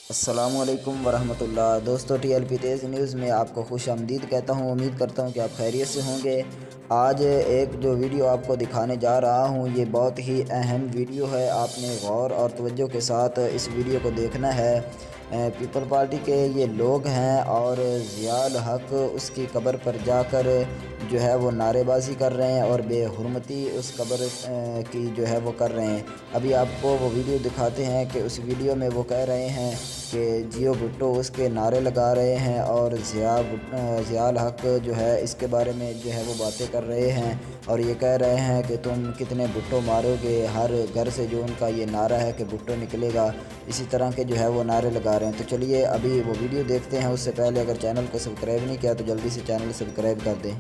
अस्सलामुअलैकुम वरहमतुल्लाह। दोस्तों, टीएलपी तेज़ न्यूज़ में आपको खुश आमदीद कहता हूँ। उम्मीद करता हूँ कि आप खैरियत से होंगे। आज एक जो वीडियो आपको दिखाने जा रहा हूँ, ये बहुत ही अहम वीडियो है। आपने गौर और तवज्जो के साथ इस वीडियो को देखना है। पीपल पार्टी के ये लोग हैं और ज़ियाउल हक उसकी कब्र पर जाकर जो है वो नारेबाजी कर रहे हैं और बेहुरमती उस कब्र की जो है वो कर रहे हैं। अभी आपको वो वीडियो दिखाते हैं कि उस वीडियो में वो कह रहे हैं कि जियो भुट्टो उसके नारे लगा रहे हैं और ज़ियाउल हक जो है इसके बारे में जो है वो बातें कर रहे हैं और ये कह रहे हैं कि तुम कितने भुट्टो मारोगे। हर घर से जो उनका ये नारा है कि भुट्टो निकलेगा, इसी तरह के जो है वो नारे लगा रहे हैं। तो चलिए अभी वो वीडियो देखते हैं। उससे पहले अगर चैनल को सब्सक्राइब नहीं किया तो जल्दी से चैनल सब्सक्राइब कर दें।